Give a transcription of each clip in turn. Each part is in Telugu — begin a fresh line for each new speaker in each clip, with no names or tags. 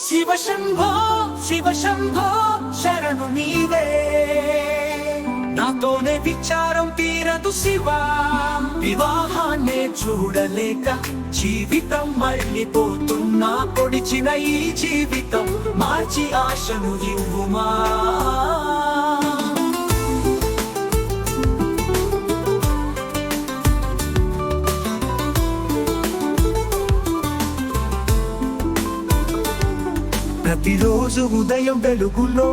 శివ శంభో శివ శంభో శరణు నీవే, నాతోనే విచారం తీరదు శివా. వివాహాన్నే చూడలేక జీవితం మళ్ళీపోతున్నా, పొడిచిన ఈ జీవితం మార్చి ఆశను ఇవ్వుమా. ప్రతిరోజు ఉదయం వెలుగులో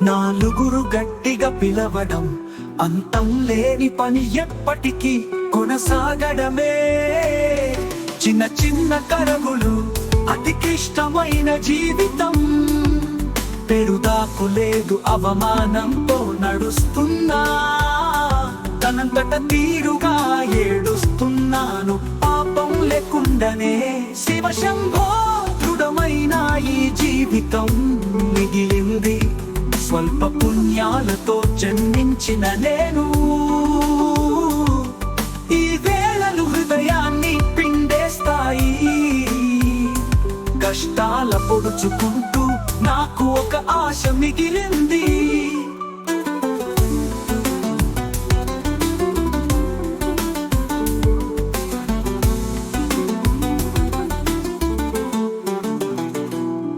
నాలుగురు గట్టిగా పిలవడం, అంతం లేని పని ఎప్పటికీ కొనసాగడమే. చిన్న చిన్న కరగులు అతికిష్టమైన జీవితం, పెరుదాకు లేదు అవమానంతో నడుస్తున్నా, తనంతట తీరుగా ఏడుస్తున్నాను పాపం లేకుండానే. శివ శంభో దృఢమైన ఈ జీవితం మిగిలింది, స్వల్ప పుణ్యాలతో జన్మించిన నేను. ఈ వేళలు హృదయాన్ని పిండేస్తాయి, కష్టాల పొడుచుకుంటూ నాకు ఒక ఆశ మిగిలింది.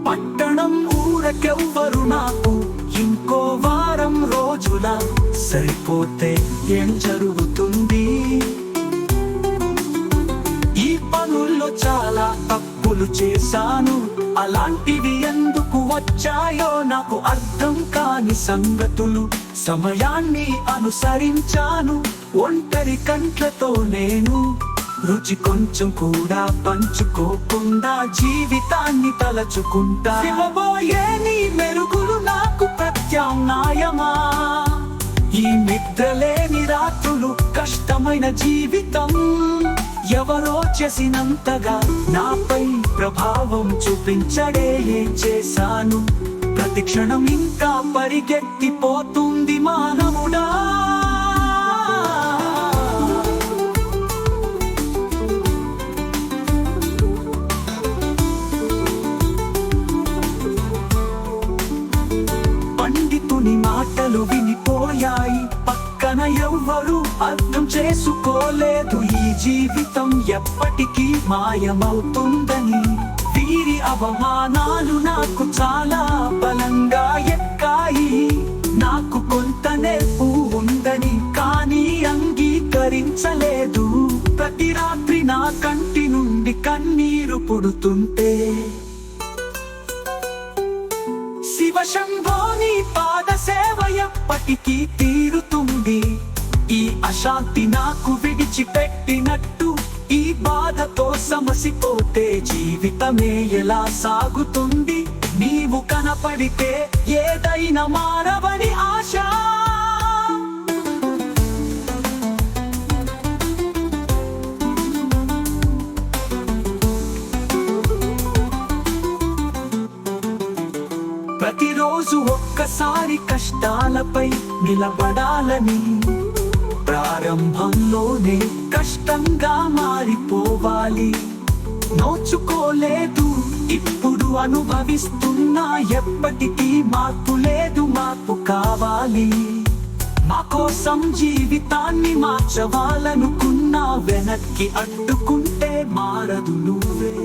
పట్టణం ఊరకెవ్వరు నాకు ఇంకో వారం రోజుల సరిపోతే ఏం జరుగుతుంది? ఈ పనుల్లో చాలా తప్పులు చేశాను, అలాంటివి ఎందుకు వచ్చాయో నాకు అర్థం కాని సంగతులు. సమయాన్ని అనుసరించాను ఒంటరి కంట్లతో నేను, రుచి కొంచెం కూడా పంచుకోకుండా జీవితాన్ని తలచుకుంటా. శివబోయే నీ మెరుగులు నాకు ప్రత్యామ్నాయమా, ఈ నిద్రలేని రాత్రులు కష్టమైన జీవితం ఎవరో చేసినంతగా నాపై ప్రభావం చూపించడే చేశాను. ప్రతి క్షణం ఇంకా పరిగెత్తిపోతుంది మానవుడా. పండితుని మాటలు వినిపోయాయి, పక్కన ఎవ్వరూ అర్థం చేసుకోలేదు ఈ జీవితం ఎప్పటికీ మాయమవుతుందని. వీరి అవమానాలు నాకు చాలా బలంగా ఎక్కాయి, నాకు కొంత నేర్పు ఉందని కానీ అంగీకరించలేదు. ప్రతి రాత్రి నా కంటి నుండి కన్నీరు పుడుతుంటే, శివ శంభోని పాద సేవ ఎప్పటికీ తీరుతుంది. ఈ అశాంతి నాకు విడిచిపెట్టినట్టు, ఈ బాధతో సమసిపోతే జీవితమే ఎలా సాగుతుంది? నీవు కనపడితే ఏదైనా మానవని ఆశ. ప్రతిరోజు ఒక్కసారి కష్టాలపై నిలబడాలని, ప్రారంభంలోనే కష్టంగా మారిపోవాలి. నోచుకోలేదు ఇప్పుడు అనుభవిస్తున్నా, ఎప్పటికీ మార్పు లేదు, మార్పు కావాలి. మా కోసం జీవితాన్ని మార్చవాలనుకున్నా, వెనక్కి అడ్డుకుంటే మారదు నువ్వే.